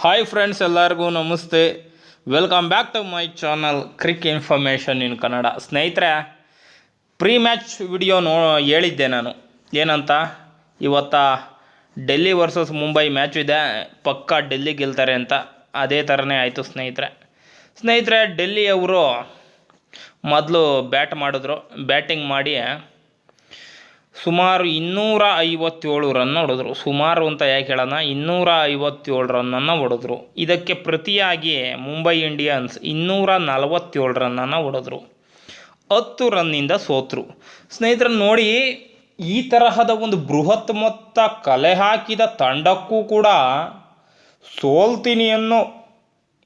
Hi friends, ಎಲ್ಲರಿಗೂ ನಮಸ್ತೆ. Welcome back to my channel cric information in Kannada. ಸ್ನೇಹಿತರೆ, pre match video ಹೇಳಿದ್ದೆ ನಾನು ಏನಂತ. ಇವತ್ತ ಡೆಲ್ಲಿ ವರ್ಸಸ್ ಮುಂಬೈ ಮ್ಯಾಚ್ ಇದೆ, ಪಕ್ಕಾ ಡೆಲ್ಲಿ ಗೆಲ್ತಾರೆ ಅಂತ. ಅದೇ ಥರನೇ ಆಯಿತು ಸ್ನೇಹಿತರೆ. ಡೆಲ್ಲಿಯವರು ಮೊದಲು ಬ್ಯಾಟಿಂಗ್ ಮಾಡಿ ಸುಮಾರು 257 ರನ್ ಹೊಡೆದ್ರು. ಸುಮಾರು ಅಂತ ಯಾಕೆ ಹೇಳೋಣ, 257 ರನ್ನನ್ನು ಹೊಡೆದ್ರು. ಇದಕ್ಕೆ ಪ್ರತಿಯಾಗಿ ಮುಂಬೈ ಇಂಡಿಯನ್ಸ್ 247 ರನ್ನನ್ನು ಹೊಡೆದ್ರು. 10 ರನ್ನಿಂದ ಸೋತರು. ಸ್ನೇಹಿತರೆ ನೋಡಿ, ಈ ತರಹದ ಒಂದು ಬೃಹತ್ ಮೊತ್ತ ಕಲೆ ಹಾಕಿದ ತಂಡಕ್ಕೂ ಕೂಡ ಸೋಲ್ತೀನಿ ಅನ್ನೋ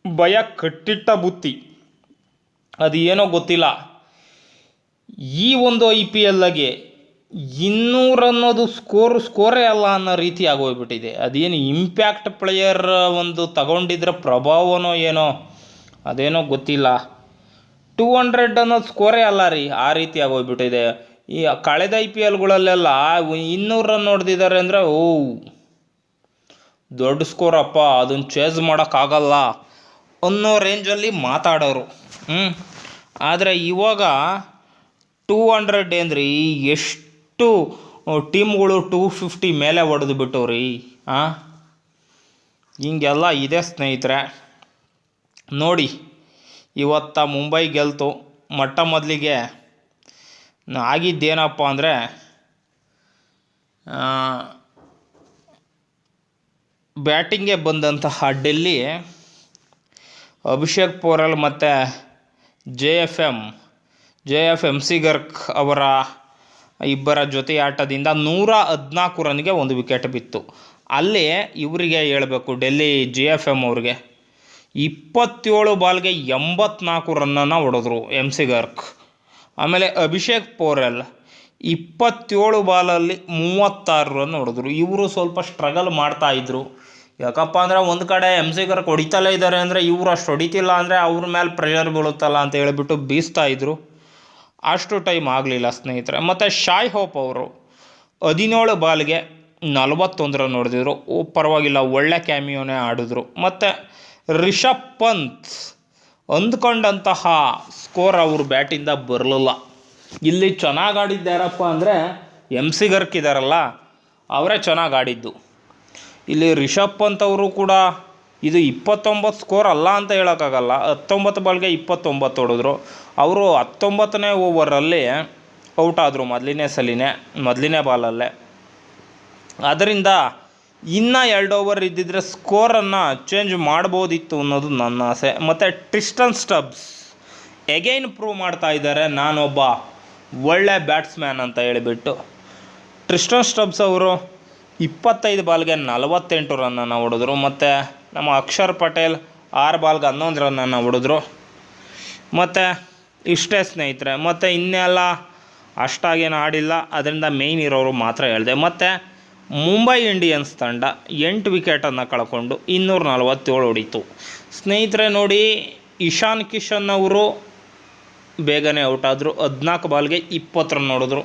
ಭಯ ಕಟ್ಟಿಟ್ಟ ಬುತ್ತಿ. ಅದು ಏನೋ ಗೊತ್ತಿಲ್ಲ, ಈ ಒಂದು IPLಗೆ 200 ಅನ್ನೋದು ಸ್ಕೋರೇ ಅಲ್ಲ ಅನ್ನೋ ರೀತಿ ಆಗೋಗ್ಬಿಟ್ಟಿದೆ. ಅದೇನು ಇಂಪ್ಯಾಕ್ಟ್ ಪ್ಲೇಯರ್ ಒಂದು ತಗೊಂಡಿದ್ರೆ ಪ್ರಭಾವನೋ ಏನೋ, ಅದೇನೋ ಗೊತ್ತಿಲ್ಲ. 200 ಅನ್ನೋದು ಸ್ಕೋರೇ ಅಲ್ಲ ರೀ, ಆ ರೀತಿ ಆಗೋಗ್ಬಿಟ್ಟಿದೆ. ಈ ಕಳೆದ IPLಗಳಲ್ಲೆಲ್ಲ 200 ರನ್ ಹೊಡೆದಿದ್ದಾರೆ ಅಂದರೆ ದೊಡ್ಡ ಸ್ಕೋರಪ್ಪ, ಅದನ್ನು ಚೇಸ್ ಮಾಡೋಕ್ಕಾಗಲ್ಲ ಅನ್ನೋ ರೇಂಜಲ್ಲಿ ಮಾತಾಡೋರು. ಆದರೆ ಇವಾಗ 200 ಅಂದರೆ ಎಷ್ಟು ಟೀಮ್ಗಳು 250 ಮೇಲೆ ಹೊಡೆದು ಬಿಟ್ಟವ್ರಿ. ಹಿಂಗೆಲ್ಲ ಇದೆ ಸ್ನೇಹಿತರೆ. ನೋಡಿ, ಇವತ್ತ ಮುಂಬೈ ಗೆಲ್ತು. ಮೊದಲಿಗೆ ಆಗಿದ್ದೇನಪ್ಪ ಅಂದರೆ, ಬ್ಯಾಟಿಂಗ್ಗೆ ಬಂದಂತಹ ಡೆಲ್ಲಿ ಅಭಿಷೇಕ್ ಪೋರೆಲ್ ಮತ್ತು JFMC ಗರ್ಗ್ ಅವರ ಇಬ್ಬರ ಜೊತೆ ಆಟದಿಂದ 114 ರನ್ಗೆ ಒಂದು ವಿಕೆಟ್ ಬಿತ್ತು. ಅಲ್ಲಿ ಇವರಿಗೆ ಹೇಳಬೇಕು, ಡೆಲ್ಲಿ JFM ಅವ್ರಿಗೆ 27 ಬಾಲ್ಗೆ 84 ರನ್ನನ್ನು ಹೊಡೆದ್ರು MC ಗರ್ಗ್. ಆಮೇಲೆ ಅಭಿಷೇಕ್ ಪೋರೆಲ್ 27 ಬಾಲಲ್ಲಿ 36 ರನ್ ಹೊಡೆದ್ರು. ಇವರು ಸ್ವಲ್ಪ ಸ್ಟ್ರಗಲ್ ಮಾಡ್ತಾಯಿದ್ರು. ಯಾಕಪ್ಪ ಅಂದರೆ, ಒಂದು ಕಡೆ MC ಗರ್ಗ್ ಹೊಡಿತಲೇ ಇದ್ದಾರೆ ಅಂದರೆ, ಇವರು ಅಷ್ಟು ಹೊಡಿತಿಲ್ಲ ಅಂದರೆ ಅವ್ರ ಮೇಲೆ ಪ್ರೆಷರ್ ಬೀಳುತ್ತಲ್ಲ ಅಂತ ಹೇಳಿಬಿಟ್ಟು ಬೀಸ್ತಾಯಿದ್ರು. ಅಷ್ಟು ಟೈಮ್ ಆಗಲಿಲ್ಲ ಸ್ನೇಹಿತರೆ. ಮತ್ತು ಶಾಯ್ ಹೋಪ್ ಅವರು 17 ಬಾಲ್ಗೆ 41 ರನ್ ಹೊಡೆದಿದ್ರು. ಪರವಾಗಿಲ್ಲ, ಒಳ್ಳೆ ಕ್ಯಾಮಿಯೋನೇ ಆಡಿದ್ರು. ಮತ್ತು ರಿಷಬ್ ಪಂತ್ ಅಂದ್ಕೊಂಡಂತಹ ಸ್ಕೋರ್ ಅವರು ಬ್ಯಾಟಿಂದ ಬರಲಿಲ್ಲ. ಇಲ್ಲಿ ಚೆನ್ನಾಗಿ ಆಡಿದ್ದಾರಪ್ಪ ಅಂದರೆ MC ಗರ್ಗ್ ಇದ್ದಾರಲ್ಲ, ಅವರೇ ಚೆನ್ನಾಗಿ ಆಡಿದ್ದು. ಇಲ್ಲಿ ರಿಷಬ್ ಪಂತ್ ಅವರು ಕೂಡ ಇದು 29 ಸ್ಕೋರ್ ಅಲ್ಲ ಅಂತ ಹೇಳೋಕ್ಕಾಗಲ್ಲ. 19 ಬಾಲ್ಗೆ 29 ಹೊಡೆದ್ರು. ಅವರು 19ನೇ ಓವರಲ್ಲಿ ಔಟ್ ಆದರು, ಮೊದಲನೇ ಬಾಲಲ್ಲೇ. ಅದರಿಂದ ಇನ್ನೂ 2 ಓವರ್ ಇದ್ದಿದ್ದರೆ ಸ್ಕೋರನ್ನು ಚೇಂಜ್ ಮಾಡ್ಬೋದಿತ್ತು ಅನ್ನೋದು ನನ್ನ ಆಸೆ. ಮತ್ತು ಟ್ರಿಸ್ಟನ್ ಸ್ಟಬ್ಸ್ ಎಗೈನ್ ಪ್ರೂವ್ ಮಾಡ್ತಾ ಇದ್ದಾರೆ, ನಾನೊಬ್ಬ ಒಳ್ಳೆ ಬ್ಯಾಟ್ಸ್ಮ್ಯಾನ್ ಅಂತ ಹೇಳಿಬಿಟ್ಟು. ಟ್ರಿಸ್ಟನ್ ಸ್ಟಬ್ಸ್ ಅವರು 25 ಬಾಲ್ಗೆ 48 ರನ್ನನ್ನು ಹೊಡೆದ್ರು. ಮತ್ತು ನಮ್ಮ ಅಕ್ಷರ್ ಪಟೇಲ್ 6 ಬಾಲ್ಗೆ 11 ರನ್ನನ್ನು ಹೊಡೆದ್ರು. ಮತ್ತು ಇಷ್ಟೇ ಸ್ನೇಹಿತರೆ. ಮತ್ತು ಇನ್ನೆಲ್ಲ ಅಷ್ಟಾಗೇನು ಆಡಿಲ್ಲ, ಅದರಿಂದ ಮೇಯ್ನ್ ಇರೋರು ಮಾತ್ರ ಹೇಳಿದೆ. ಮತ್ತು ಮುಂಬೈ ಇಂಡಿಯನ್ಸ್ ತಂಡ 8 ವಿಕೆಟನ್ನು ಕಳ್ಕೊಂಡು 247 ಹೊಡಿತು. ಸ್ನೇಹಿತರೆ ನೋಡಿ, ಇಶಾನ್ ಕಿಶನ್ ಅವರು ಬೇಗನೆ ಔಟ್ ಆದರು. 14 ಬಾಲ್ಗೆ 20 ರನ್ ಹೊಡೆದ್ರು.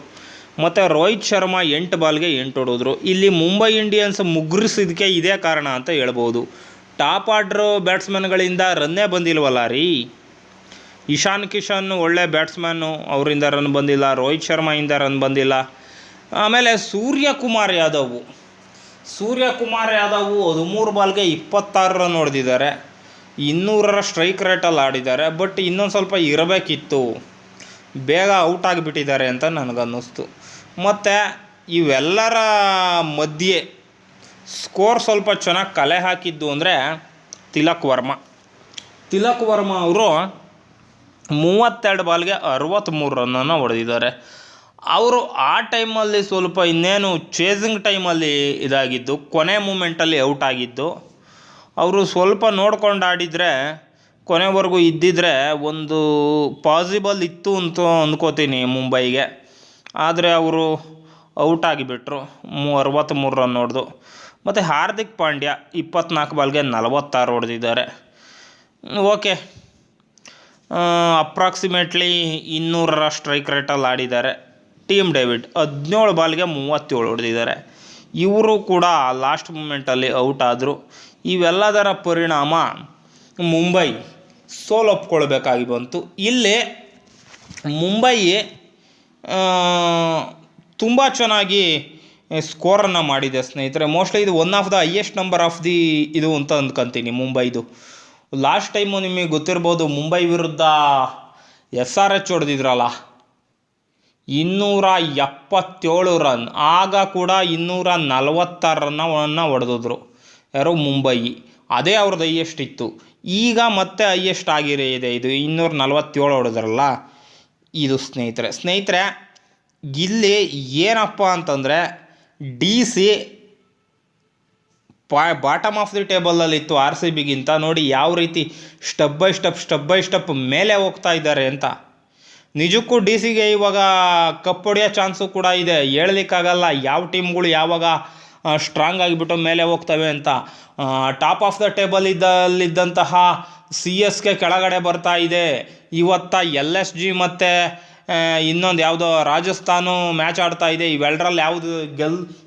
ಮತ್ತು ರೋಹಿತ್ ಶರ್ಮಾ 8 ಬಾಲ್ಗೆ 8 ಹೊಡೆದ್ರು. ಇಲ್ಲಿ ಮುಂಬೈ ಇಂಡಿಯನ್ಸ್ ಮುಗ್ರಿಸಿದಕ್ಕೆ ಇದೇ ಕಾರಣ ಅಂತ ಹೇಳ್ಬೋದು. ಟಾಪ್ ಆರ್ಡ್ರು ಬ್ಯಾಟ್ಸ್ಮನ್ಗಳಿಂದ ರನ್ನೇ ಬಂದಿಲ್ವಲ್ಲ ರೀ. ಇಶಾನ್ ಕಿಶನ್ ಒಳ್ಳೆ ಬ್ಯಾಟ್ಸ್ಮ್ಯಾನು, ಅವರಿಂದ ರನ್ ಬಂದಿಲ್ಲ. ರೋಹಿತ್ ಶರ್ಮಾಯಿಂದ ರನ್ ಬಂದಿಲ್ಲ. ಆಮೇಲೆ ಸೂರ್ಯಕುಮಾರ್ ಯಾದವ್ 13 ಬಾಲ್ಗೆ 26 ರನ್ ಹೊಡೆದಿದ್ದಾರೆ. 200ರ ಸ್ಟ್ರೈಕ್ ರೇಟಲ್ಲಿ ಆಡಿದ್ದಾರೆ. ಬಟ್ ಇನ್ನೊಂದು ಸ್ವಲ್ಪ ಇರಬೇಕಿತ್ತು, ಬೇಗ ಔಟ್ ಆಗಿಬಿಟ್ಟಿದ್ದಾರೆ ಅಂತ ನನಗನ್ನಿಸ್ತು. ಮತ್ತು ಇವೆಲ್ಲರ ಮಧ್ಯೆ ಸ್ಕೋರ್ ಸ್ವಲ್ಪ ಚೆನ್ನಾಗಿ ಕಲೆ ಹಾಕಿದ್ದು ಅಂದರೆ ತಿಲಕ್ ವರ್ಮಾ ಅವರು 32 ಬಾಲ್ಗೆ 63 ರನ್ನನ್ನು ಹೊಡೆದಿದ್ದಾರೆ. ಅವರು ಆ ಟೈಮಲ್ಲಿ ಸ್ವಲ್ಪ ಇನ್ನೇನು ಚೇಸಿಂಗ್ ಟೈಮಲ್ಲಿ ಇದಾಗಿದ್ದು, ಕೊನೆ ಮೂಮೆಂಟಲ್ಲಿ ಔಟ್ ಆಗಿದ್ದು. ಅವರು ಸ್ವಲ್ಪ ನೋಡ್ಕೊಂಡು ಆಡಿದರೆ ಕೊನೆವರೆಗೂ ಇದ್ದಿದ್ರೆ ಒಂದು ಪಾಸಿಬಲ್ ಇತ್ತು ಅಂತ ಅಂದ್ಕೋತೀನಿ ಮುಂಬೈಗೆ. ಆದರೆ ಅವರು ಔಟ್ ಆಗಿಬಿಟ್ರು, 63 ರನ್ ಹೊಡೆದು. ಮತ್ತು ಹಾರ್ದಿಕ್ ಪಾಂಡ್ಯ 24 ಬಾಲ್ಗೆ 46 ಹೊಡೆದಿದ್ದಾರೆ. ಓಕೆ, ಅಪ್ರಾಕ್ಸಿಮೇಟ್ಲಿ 200ರ ಸ್ಟ್ರೈಕ್ ರೇಟಲ್ಲಿ ಆಡಿದ್ದಾರೆ. ಟೀಮ್ ಡೇವಿಡ್ 17 ಬಾಲ್ಗೆ 37 ಹೊಡೆದಿದ್ದಾರೆ. ಇವರು ಕೂಡ ಲಾಸ್ಟ್ ಮೂಮೆಂಟಲ್ಲಿ ಔಟ್ ಆದರು. ಇವೆಲ್ಲದರ ಪರಿಣಾಮ ಮುಂಬೈ ಸೋಲೊಪ್ಕೊಳ್ಬೇಕಾಗಿ ಬಂತು. ಇಲ್ಲಿ ಮುಂಬೈ ತುಂಬ ಚೆನ್ನಾಗಿ ಸ್ಕೋರನ್ನು ಮಾಡಿದೆ ಸ್ನೇಹಿತರೆ. ಮೋಸ್ಟ್ಲಿ ಇದು one of the highest number of the ಇದು ಅಂತ ಅಂದ್ಕೊತೀನಿ ಮುಂಬೈದು. ಲಾಸ್ಟ್ ಟೈಮು ನಿಮಗೆ ಗೊತ್ತಿರ್ಬೋದು, ಮುಂಬೈ ವಿರುದ್ಧ SRH ಹೊಡೆದಿದ್ರಲ್ಲ 277 ರನ್. ಆಗ ಕೂಡ 246 ರನ್ನನ್ನು ಹೊಡೆದಿದ್ರು ಯಾರು, ಮುಂಬೈ. ಅದೇ ಅವ್ರದ್ದು ಹೈಯೆಸ್ಟ್ ಇತ್ತು. ಈಗ ಮತ್ತೆ ಹೈಯೆಸ್ಟ್ ಇದೆ ಇದು 247 ಹೊಡೆದ್ರಲ್ಲ ಇದು ಸ್ನೇಹಿತರೆ. ಇಲ್ಲಿ ಏನಪ್ಪ ಅಂತಂದರೆ DC ಬಾಟಮ್ ಆಫ್ ದಿ ಟೇಬಲಲ್ಲಿತ್ತು RCBಗಿಂತ. ನೋಡಿ ಯಾವ ರೀತಿ ಸ್ಟೆಪ್ ಬೈ ಸ್ಟೆಪ್ ಮೇಲೆ ಹೋಗ್ತಾ ಇದ್ದಾರೆ ಅಂತ. ನಿಜಕ್ಕೂ DCಗೆ ಇವಾಗ ಕಪ್ ಹೊಡೆಯೋ ಚಾನ್ಸು ಕೂಡ ಇದೆ. ಹೇಳಲಿಕ್ಕಾಗಲ್ಲ ಯಾವ ಟೀಮ್ಗಳು ಯಾವಾಗ ಸ್ಟ್ರಾಂಗ್ ಆಗಿಬಿಟ್ಟು ಮೇಲೆ ಹೋಗ್ತವೆ ಅಂತ. ಟಾಪ್ ಆಫ್ ದ ಟೇಬಲ್ ಇದ್ದಂತಹ CSK ಕೆಳಗಡೆ ಬರ್ತಾ ಇದೆ. ಇವತ್ತ LSG ಮತ್ತು ಇನ್ನೊಂದು ಯಾವುದೋ ರಾಜಸ್ಥಾನು ಮ್ಯಾಚ್ ಆಡ್ತಾ ಇದೆ. ಇವೆರಡರಲ್ಲಿ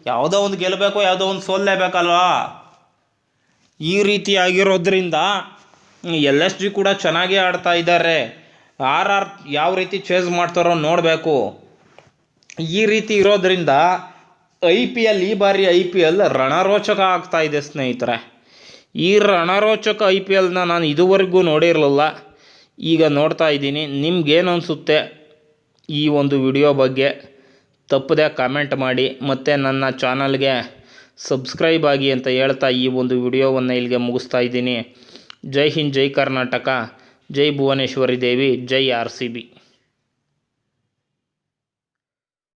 ಯಾವುದೋ ಒಂದು ಗೆಲ್ಲಬೇಕು, ಯಾವುದೋ ಒಂದು ಸೋಲ್ಲೇಬೇಕಲ್ವಾ. ಈ ರೀತಿಯಾಗಿರೋದ್ರಿಂದ LSG ಕೂಡ ಚೆನ್ನಾಗೇ ಆಡ್ತಾ ಇದ್ದಾರೆ. RR ಯಾವ ರೀತಿ ಚೇಸ್ ಮಾಡ್ತಾರೋ ನೋಡಬೇಕು. ಈ ರೀತಿ ಇರೋದ್ರಿಂದ IPL ಈ ಬಾರಿ IPL ರಣರೋಚಕ ಆಗ್ತಾ ಇದೆ ಸ್ನೇಹಿತರೆ. ಈ ರಣರೋಚಕ IPLನ ನಾನು ಇದುವರೆಗೂ ನೋಡಿರಲಿಲ್ಲ, ಈಗ ನೋಡ್ತಾ ಇದ್ದೀನಿ. ನಿಮ್ಗೇನು ಅನಿಸುತ್ತೆ ಈ ಒಂದು ವಿಡಿಯೋ ಬಗ್ಗೆ ತಪ್ಪದೆ ಕಾಮೆಂಟ್ ಮಾಡಿ, ಮತ್ತು ನನ್ನ ಚಾನಲ್ಗೆ ಸಬ್ಸ್ಕ್ರೈಬ್ ಆಗಿ ಅಂತ ಹೇಳ್ತಾ ಈ ಒಂದು ವಿಡಿಯೋವನ್ನು ಇಲ್ಲಿಗೆ ಮುಗಿಸ್ತಾ ಇದ್ದೀನಿ. ಜೈ ಹಿಂದ್, ಜೈ ಕರ್ನಾಟಕ, ಜೈ ಭುವನೇಶ್ವರಿ ದೇವಿ, ಜೈ RCB.